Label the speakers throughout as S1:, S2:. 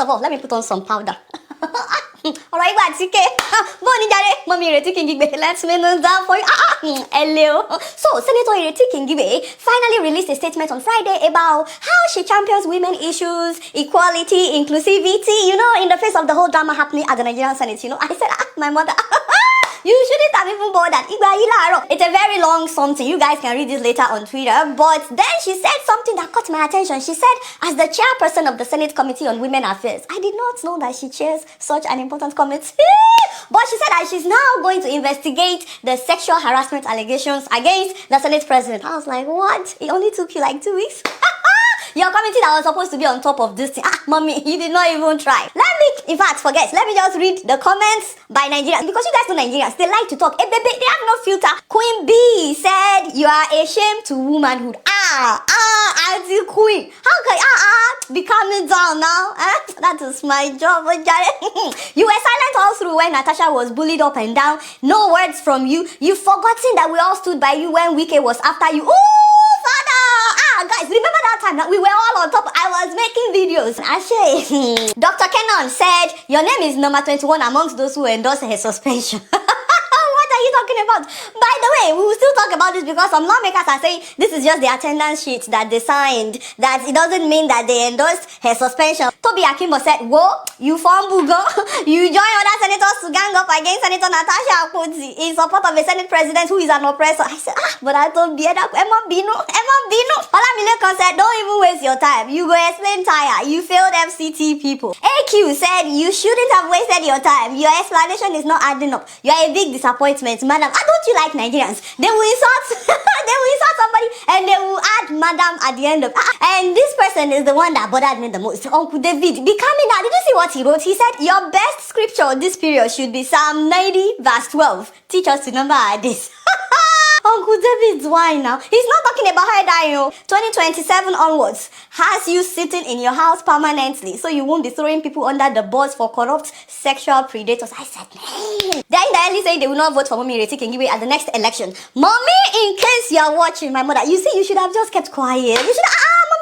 S1: of all, let me put on some powder. Alright, that's okay. Mommy Ireti Ghanaian, let's me know down for you. Hello. So, Senator Ireti Ghanaian finally released a statement on Friday about how she champions women issues, equality, inclusivity, in the face of the whole drama happening at the Nigerian Senate. I said, my mother. You shouldn't have even bothered. It's a very long something. You guys can read this later on Twitter. But then she said something that caught my attention. She said, as the chairperson of the Senate Committee on Women Affairs, I did not know that she chairs such an important committee. But she said that she's now going to investigate the sexual harassment allegations against the Senate president. I was like, what? It only took you like 2 weeks? Your committee that was supposed to be on top of this thing. Mommy, you did not even try. In fact, forget. Let me just read the comments by Nigerians. Because you guys know Nigerians, they like to talk. Hey, baby, they have no filter. Queen B said, you are a shame to womanhood. Auntie Queen. How can be calming down now? That is my job. You were silent all through when Natasha was bullied up and down. No words from you. You've forgotten that we all stood by you when Wike was after you. Ooh, father! Guys, remember that time that we were all on top? I was making videos. Ashe. Dr. Kenon said, your name is number 21 amongst those who endorse her suspension. What are you talking about? By the way, we will still talk about this because some lawmakers are saying this is just the attendance sheet that they signed, that it doesn't mean that they endorsed her suspension. Toby Akimbo said, whoa, you fumble go. You join other senators to gang up against Senator Natasha Akpabio in support of a Senate president who is an oppressor. I said, but I told Bieda, Emma Bino. Olamilekon said, don't even waste your time. You go explain tire. You failed FCT people. AQ said, you shouldn't have wasted your time. Your explanation is not adding up. You are a big disappointment, madam. Don't you like Nigerians? They will insult they will insult somebody and they will add madam at the end of and this person is the one that bothered me the most. Uncle David, becoming that. Did you see what he wrote? He said, your best scripture this period should be Psalm 90 verse 12. Teach us to number this. Uncle David's why now? He's not talking about her dying. 2027 onwards has you sitting in your house permanently, so you won't be throwing people under the bus for corrupt sexual predators. I said, man. They're indirectly saying they will not vote for Mommy Ireti Ghanaian at the next election. Mommy, in case you're watching, my mother, you see, you should have just kept quiet. You should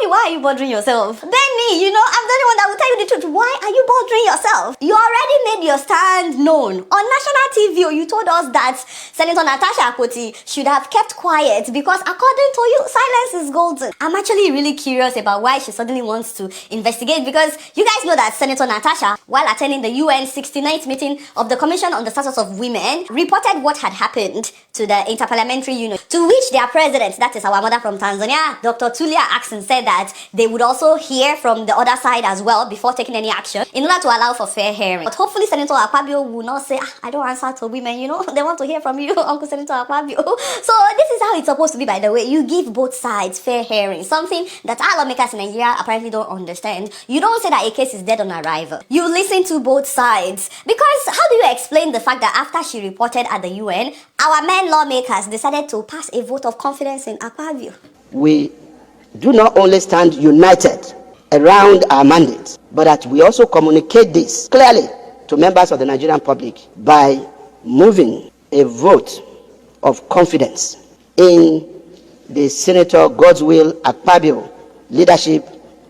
S1: Mommy, why are you bothering yourself? Benny, I'm the only one that will tell you the truth. Why are you bothering yourself? You already made your stand known. On national TV, you told us that Senator Natasha Akpabio should have kept quiet because according to you, silence is golden. I'm actually really curious about why she suddenly wants to investigate because you guys know that Senator Natasha, while attending the UN 69th meeting of the Commission on the Status of Women, reported what had happened to the Interparliamentary Union, to which their president, that is our mother from Tanzania, Dr. Tulia Ackson, said that they would also hear from the other side as well before taking any action in order to allow for fair hearing. But hopefully Senator Akpabio will not say, I don't answer to women, they want to hear from you, Uncle Senator Akpabio. So this is how it's supposed to be, by the way. You give both sides fair hearing, something that our lawmakers in Nigeria apparently don't understand. You don't say that a case is dead on arrival. You listen to both sides. Because how do you explain the fact that after she reported at the UN, our men lawmakers decided to pass a vote of confidence in Akpabio?
S2: We do not only stand united around our mandate, but that we also communicate this clearly to members of the Nigerian public by moving a vote of confidence in the Senator Godswill Akpabio leadership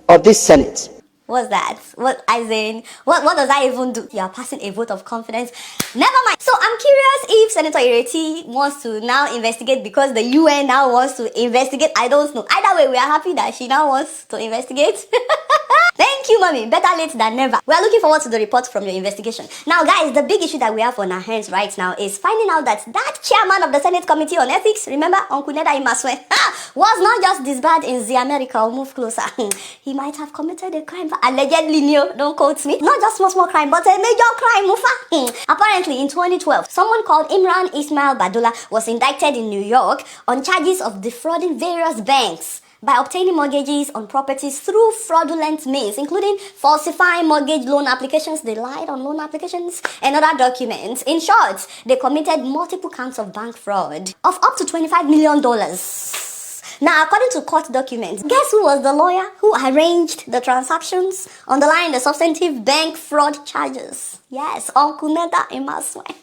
S2: of this Senate.
S1: What's that? What does that even do? You are passing a vote of confidence. Never mind. So I'm curious if Senator Ireti wants to now investigate because the UN now wants to investigate. I don't know. Either way, we are happy that she now wants to investigate. Thank you, mommy. Better late than never. We are looking forward to the report from your investigation. Now, guys, the big issue that we have on our hands right now is finding out that chairman of the Senate Committee on Ethics, remember, Uncle Neda Imaswe, was not just disbarred in the America or move closer. He might have committed a crime. Allegedly, don't quote me. Not just small crime, but a major crime, Mufa. Apparently, in 2012, someone called Imran Ismail Badola was indicted in New York on charges of defrauding various banks by obtaining mortgages on properties through fraudulent means, including falsifying mortgage loan applications, they lied on loan applications, and other documents. In short, they committed multiple counts of bank fraud of up to $25 million. Now, according to court documents, guess who was the lawyer who arranged the transactions underlying the substantive bank fraud charges? Yes, Uncle Neda Imaswe.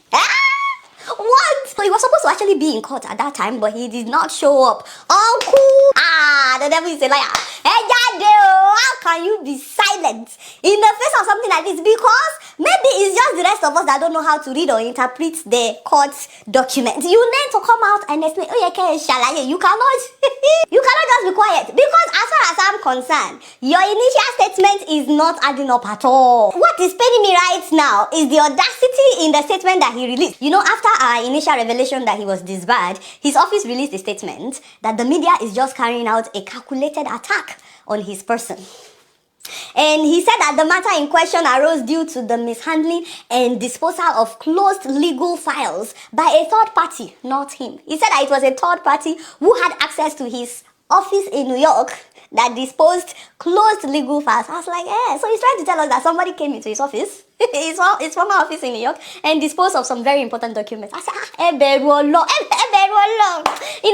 S1: What? So he was supposed to actually be in court at that time, but he did not show up. Uncle! The devil is a liar. Hey, how can you be silent in the face of something like this? Because maybe it's just the rest of us that don't know how to read or interpret the court document. You need to come out and explain. Oh, yeah, you cannot. You cannot just be quiet. Because as far as I'm concerned, your initial statement is not adding up at all. What is paining me right now is the audacity in the statement that he released. You know, after our initial revelation that he was disbarred, his office released a statement that the media is just carrying out a calculated attack on his person. And he said that the matter in question arose due to the mishandling and disposal of closed legal files by a third party, not him. He said that it was a third party who had access to his office in New York that disposed closed legal files. I was like, so he's trying to tell us that somebody came into his office, his former office in New York, and disposed of some very important documents. I said, In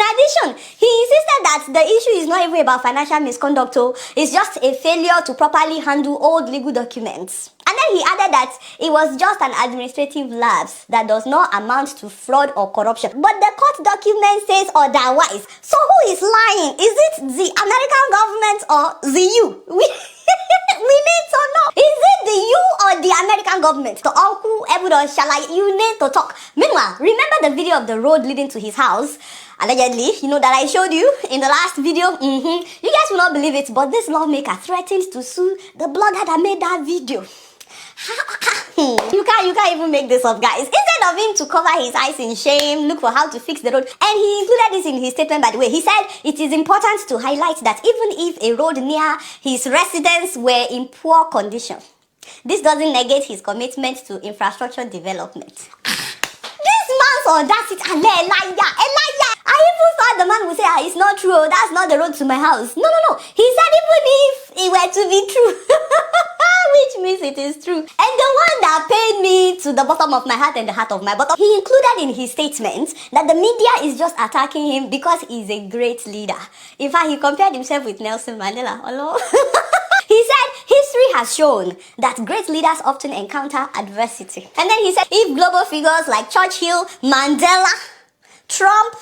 S1: addition, he insisted that the issue is not even about financial misconduct, it's just a failure to properly handle old legal documents. And then he added that it was just an administrative lapse that does not amount to fraud or corruption. But the court document says otherwise. So who is lying? Is it the American government or the you? We need to know. Is it the you or the American government? So Uncle Ebudo Shala, you need to talk. Meanwhile, remember the video of the road leading to his house? Allegedly, you know, that I showed you in the last video. You guys will not believe it, but this lawmaker threatens to sue the blogger that made that video. You can't even make this up, guys. Instead of him to cover his eyes in shame, look for how to fix the road, and he included this in his statement, by the way. He said it is important to highlight that even if a road near his residence were in poor condition, this doesn't negate his commitment to infrastructure development. This man's audacity, a liar. I even thought the man would say, it's not true, that's not the road to my house. No. He said even if it were to be true, which means it is true. And the one that paid me to the bottom of my heart and the heart of my bottom, he included in his statement that the media is just attacking him because he's a great leader. In fact, he compared himself with Nelson Mandela. Hello? He said history has shown that great leaders often encounter adversity. And then he said if global figures like Churchill, Mandela, Trump,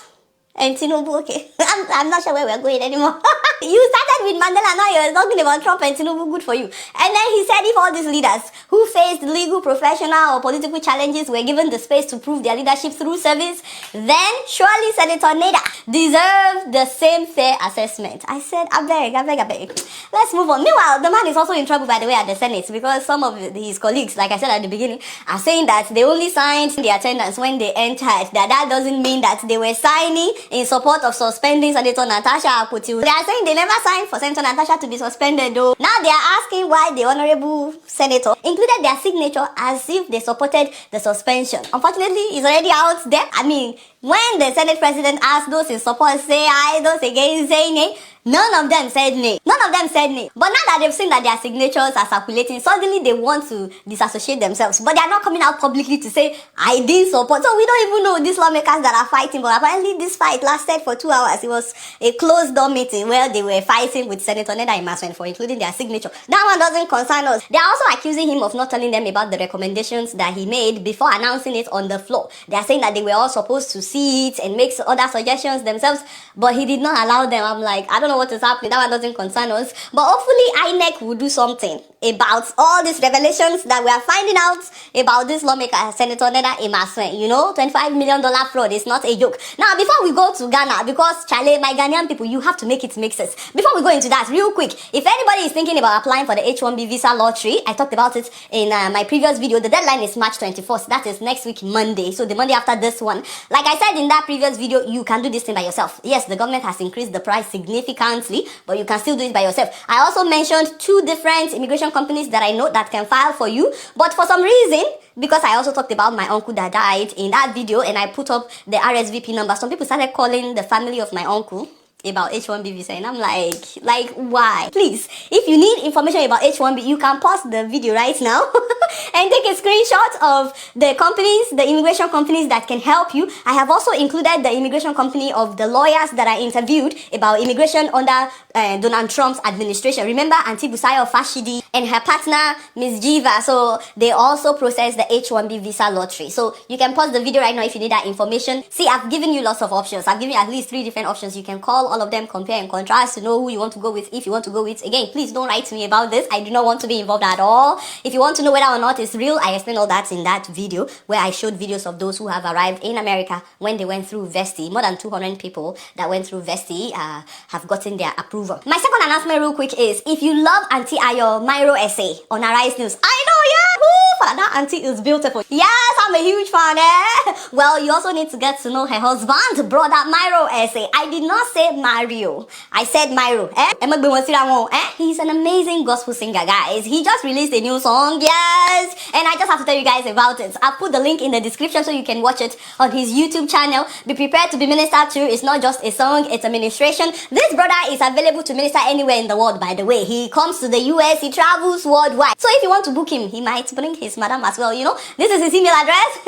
S1: and Tinubu, okay. I'm not sure where we're going anymore. You started with Mandela, now you're talking about Trump and Tinubu, good for you. And then he said if all these leaders who faced legal, professional, or political challenges were given the space to prove their leadership through service, then surely Senator Neda deserved the same fair assessment. I said, I beg. Let's move on. Meanwhile, the man is also in trouble, by the way, at the Senate, because some of his colleagues, like I said at the beginning, are saying that they only signed the attendance when they entered. That doesn't mean that they were signing in support of suspending Senator Natasha Akpabio. They are saying they never signed for Senator Natasha to be suspended, though. Now they are asking why the honorable senator included their signature as if they supported the suspension. Unfortunately, it's already out there. I mean, when the Senate president asked those in support say aye, those against say nay, none of them said nay. But now that they've seen that their signatures are circulating, suddenly they want to disassociate themselves. But they are not coming out publicly to say, I didn't support. So we don't even know these lawmakers that are fighting. But apparently this fight lasted for 2 hours. It was a closed door meeting where they were fighting with Senator Neda Imaswen for including their signature. That one doesn't concern us. They are also accusing him of not telling them about the recommendations that he made before announcing it on the floor. They are saying that they were all supposed to see it and make other suggestions themselves, but he did not allow them. I'm like, I don't know what is happening. That one doesn't concern us. But hopefully INEC will do something about all these revelations that we are finding out about this lawmaker, Senator Neda Imaswen. You know, $25 million fraud is not a joke. Now, before we go to Ghana, because Charlie, my Ghanaian people, you have to make it make sense. Before we go into that, real quick, if anybody is thinking about applying for the H-1B visa lottery, I talked about it in my previous video. The deadline is March 24th. That is next week, Monday. So the Monday after this one. Like I said in that previous video, you can do this thing by yourself. Yes, the government has increased the price significantly, but you can still do it by yourself. I also mentioned 2 different immigration companies that I know that can file for you, but for some reason, because I also talked about my uncle that died in that video and I put up the RSVP number, some people started calling the family of my uncle about H-1B visa, and I'm like why? Please, if you need information about H-1B, you can pause the video right now and take a screenshot of the companies, the immigration companies that can help you. I have also included the immigration company of the lawyers that I interviewed about immigration under Donald Trump's administration. Remember Auntie Busayo Fashidi and her partner Miss Jiva. So they also process the H-1B visa lottery. So you can pause the video right now if you need that information. See, I've given you lots of options. I've given you at least 3 different options. You can call all of them, compare and contrast to know who you want to go with, if you want to go with. Again, please don't write to me about this. I do not want to be involved at all. If you want to know whether or not it's real, I explain all that in that video where I showed videos of those who have arrived in America when they went through Vesti. More than 200 people that went through Vesti have gotten their approval. My second announcement real quick is, if you love Auntie Ayo Myro essay on Arise News, I know, yeah, that auntie is beautiful. Yes, I'm a huge fan, Well, you also need to get to know her husband, brother Myro essay. I did not say Mario, I said Myro, He's an amazing gospel singer, guys. He just released a new song, yes, and I just have to tell you guys about it. I'll put the link in the description so you can watch it on his YouTube channel. Be prepared to be ministered to. It's not just a song, it's a ministration. This brother is available to minister anywhere in the world, by the way. He comes to the US, he travels worldwide. So if you want to book him, he might bring his madam as well, you know. This is his email address.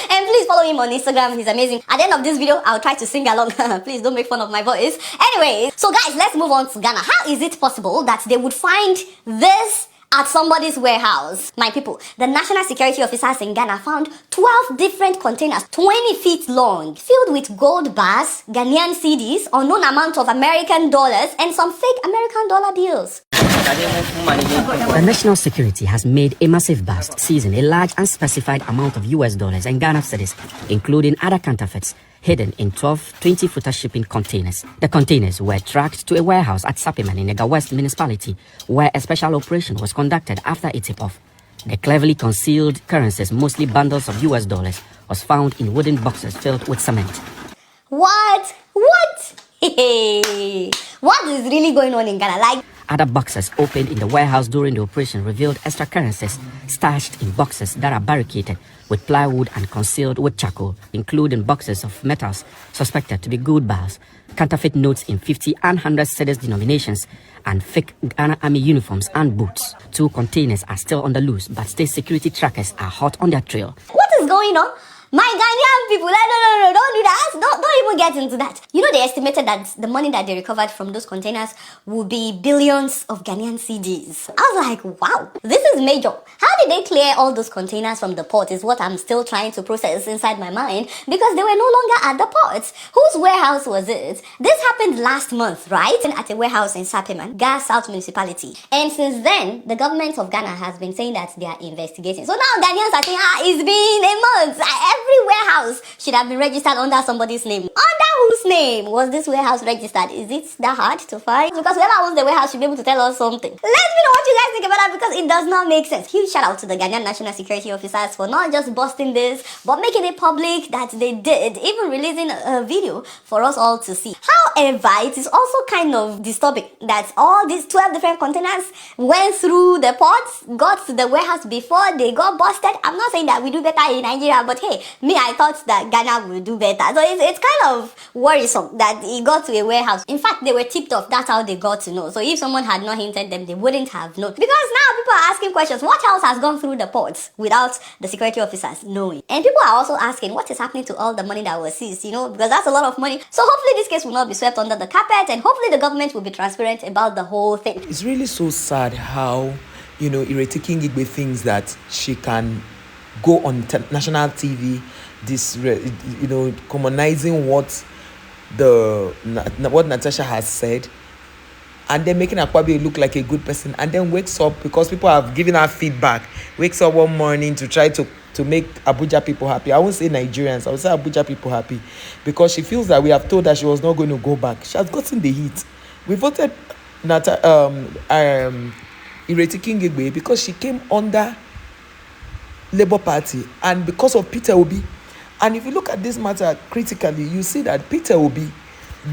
S1: And please follow him on Instagram, he's amazing. At the end of this video, I'll try to sing along. Please don't make fun of my voice. Anyway, so guys, let's move on to Ghana. How is it possible that they would find this at somebody's warehouse? My people, the national security officers in Ghana found 12 different containers 20 feet long, filled with gold bars, Ghanaian cedis, unknown amount of American dollars, and some fake American dollar bills.
S3: The national security has made a massive bust, seizing a large unspecified amount of US dollars and Ghana cedis, including other counterfeits, hidden in 12 20-footer shipping containers. The containers were tracked to a warehouse at Sapiman in Ega West municipality, where a special operation was conducted after a tip-off. The cleverly concealed currencies, mostly bundles of US dollars, was found in wooden boxes filled with cement.
S1: What? What is really going on in Ghana? Like,
S3: other boxes opened in the warehouse during the operation revealed extra currencies stashed in boxes that are barricaded with plywood and concealed with charcoal, including boxes of metals suspected to be gold bars, counterfeit notes in 50 and 100 cedis denominations, and fake Ghana Army uniforms and boots. 2 containers are still on the loose, but state security trackers are hot on their trail.
S1: what is going on? My Ghanaian people, no, don't do that. Don't even get into that. You know, they estimated that the money that they recovered from those containers would be billions of Ghanaian cedis. I was like, wow, this is major. How did they clear all those containers from the port is what I'm still trying to process inside my mind, because they were no longer at the port. Whose warehouse was it? This happened last month, right? At a warehouse in Sapiman, Gas South Municipality. And since then, the government of Ghana has been saying that they are investigating. So now Ghanaians are saying, it's been a month. Every warehouse should have been registered under somebody's name. Under whose name was this warehouse registered? Is it that hard to find? Because whoever owns the warehouse should be able to tell us something. Let me know what you guys think about that, because it does not make sense. Huge shout out to the Ghanaian National Security Officers for not just busting this, but making it public that they did, even releasing a video for us all to see. However, it is also kind of disturbing that all these 12 different containers went through the ports, got to the warehouse before they got busted. I'm not saying that we do better in Nigeria, but hey, me, I thought that Ghana would do better. So it's kind of worrisome that it got to a warehouse. In fact, they were tipped off. That's how they got to know. So if someone had not hinted them, they wouldn't have known. Because now people are asking questions. What else has gone through the ports without the security officers knowing? And people are also asking, what is happening to all the money that was seized? You know, because that's a lot of money. So hopefully this case will not be swept under the carpet, and hopefully the government will be transparent about the whole thing.
S4: It's really so sad how, Ireti Ghanaian thinks that she can go on national TV, commonizing what Natasha has said, and then making Akpabio look like a good person, and then wakes up because people have given her feedback, wakes up one morning to try to make Abuja people happy. I won't say Nigerians, I will say Abuja people happy, because she feels that we have told her she was not going to go back. She has gotten the heat. We voted Ireti Ghanaian because she came under Labour Party and because of Peter Obi. And if you look at this matter critically, you see that Peter Obi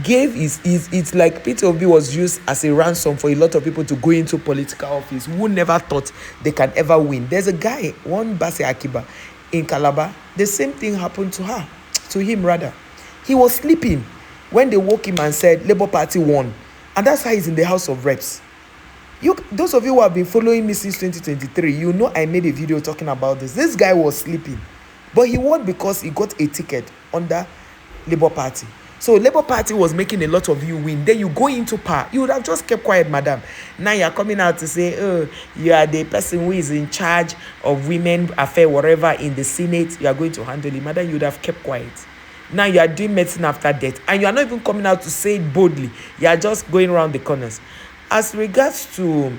S4: gave it's like Peter Obi was used as a ransom for a lot of people to go into political office who never thought they can ever win. There's a guy, one Base Akiba in Calabar, the same thing happened to him rather. He was sleeping when they woke him and said Labour Party won. And that's how he's in the House of Reps. Those of you who have been following me since 2023, you know I made a video talking about this. This guy was sleeping, but he won because he got a ticket under Labour Party. So Labour Party was making a lot of you win. Then you go into power. You would have just kept quiet, madam. Now you are coming out to say, oh, you are the person who is in charge of women affair, whatever, in the Senate. You are going to handle it. Madam, you would have kept quiet. Now you are doing medicine after death. And you are not even coming out to say it boldly. You are just going around the corners. As regards to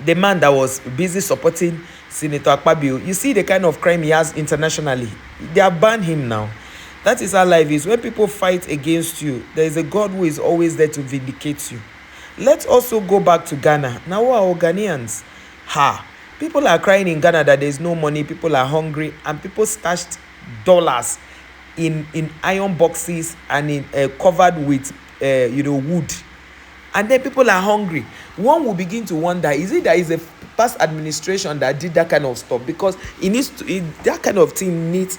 S4: the man that was busy supporting Senator Akpabio, you see the kind of crime he has internationally. They have banned him now. That is how life is. When people fight against you, there is a God who is always there to vindicate you. Let's also go back to Ghana. Now, who are Ghanaians? People are crying in Ghana that there is no money. People are hungry, and people stashed dollars in iron boxes and in covered with wood. And then people are hungry. One will begin to wonder, is it that is a past administration that did that kind of stuff? Because that kind of thing needs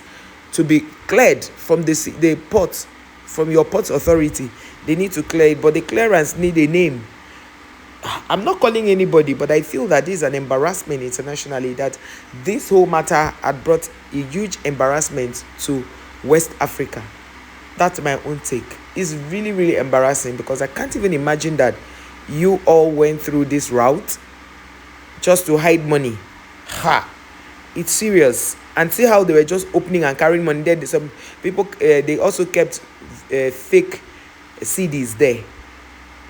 S4: to be cleared from the port, from your port authority. They need to clear it, but the clearance need a name. I'm not calling anybody, but I feel that this is an embarrassment internationally, that this whole matter had brought a huge embarrassment to West Africa. That's my own take. It's really, really embarrassing, because I can't even imagine that you all went through this route just to hide money. It's serious. And see how they were just opening and carrying money. Then some people, they also kept fake CDs there.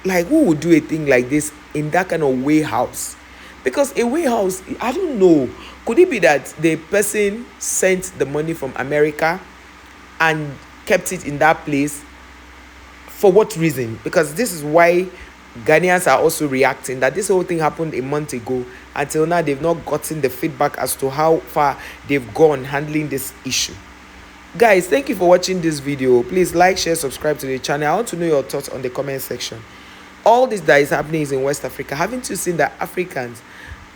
S4: Like, who would do a thing like this in that kind of warehouse? Because a warehouse, I don't know. Could it be that the person sent the money from America and kept it in that place? For what reason? Because this is why Ghanaians are also reacting, that this whole thing happened a month ago. Until now, they've not gotten the feedback as to how far they've gone handling this issue. Guys, thank you for watching this video. Please like, share, subscribe to the channel. I want to know your thoughts on the comment section. All this that is happening is in West Africa. Haven't you seen that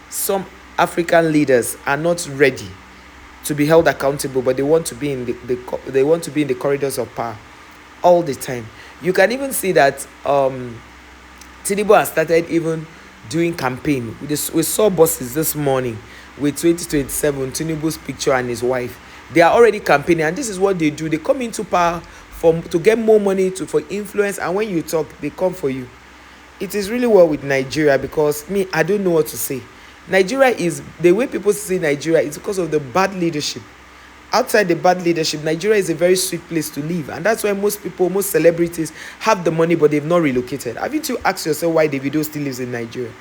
S4: some African leaders are not ready to be held accountable, but they want to be in the corridors of power all the time? You can even see that Tinubu has started even doing campaign. We saw buses this morning with 2027 Tinubu's picture and his wife. They are already campaigning, and this is what they do. They come into power to get more money, for influence, and when you talk, they come for you. It is really well with Nigeria, because I don't know what to say. Nigeria is, the way people see Nigeria is because of the bad leadership. Outside the bad leadership, Nigeria is a very sweet place to live, and that's why most celebrities have the money, but they've not relocated. Haven't you asked yourself why Davido still lives in Nigeria?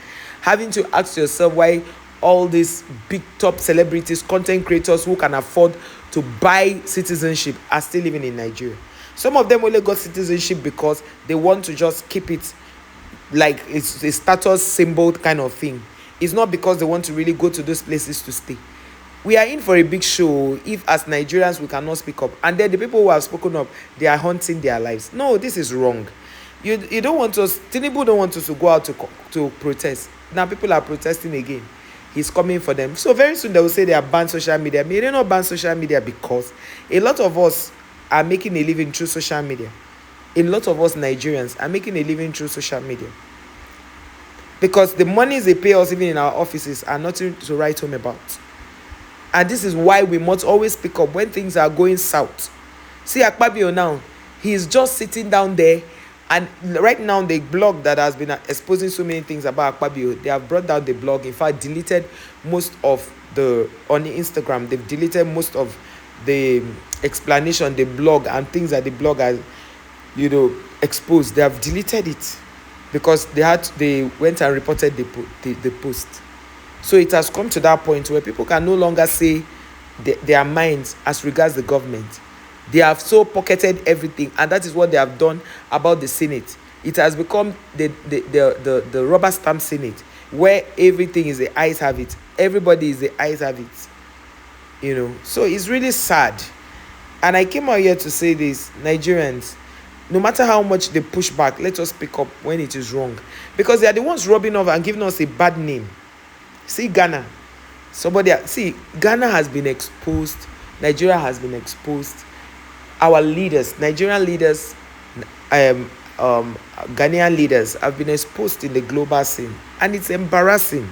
S4: Haven't you asked yourself why all these big top celebrities, content creators who can afford to buy citizenship are still living in Nigeria? Some of them only got citizenship because they want to just keep it like it's a status symbol kind of thing. It's not because they want to really go to those places to stay. We are in for a big show if, as Nigerians, we cannot speak up. And then the people who have spoken up, they are haunting their lives. No, this is wrong. You don't want us, Tinubu don't want us to go out to protest. Now people are protesting again. He's coming for them. So very soon they will say they have banned social media. They don't ban social media because a lot of us are making a living through social media. A lot of us Nigerians are making a living through social media. Because the monies they pay us even in our offices are nothing to write home about. And this is why we must always speak up when things are going south. See Akpabio now, he is just sitting down there, and right now the blog that has been exposing so many things about Akpabio, they have brought down the blog. In fact, deleted most of on Instagram, they've deleted most of the explanation, the blog, and things that the blog has, exposed. They have deleted it because they went and reported the post. So it has come to that point where people can no longer say their minds as regards the government. They have so pocketed everything, and that is what they have done about the Senate. It has become the rubber stamp Senate, where everything is the eyes have it. Everybody is the eyes have it. So it's really sad. And I came out here to say this, Nigerians, no matter how much they push back, let us pick up when it is wrong. Because they are the ones rubbing off and giving us a bad name. See Ghana. Ghana has been exposed. Nigeria has been exposed. Our leaders, Nigerian leaders, Ghanaian leaders have been exposed in the global scene, and it's embarrassing.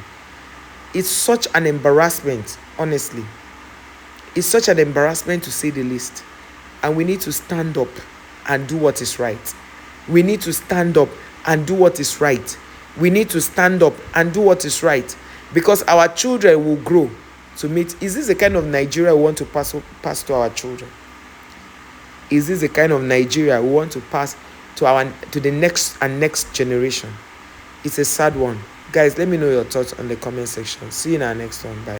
S4: It's such an embarrassment, honestly. It's such an embarrassment to say the least. And we need to stand up and do what is right. We need to stand up and do what is right. We need to stand up and do what is right, because our children will grow to meet. Is this the kind of Nigeria we want to pass to our children? Is this the kind of Nigeria we want to pass to the next generation? It's a sad one. Guys, let me know your thoughts on the comment section. See you in our next one. Bye.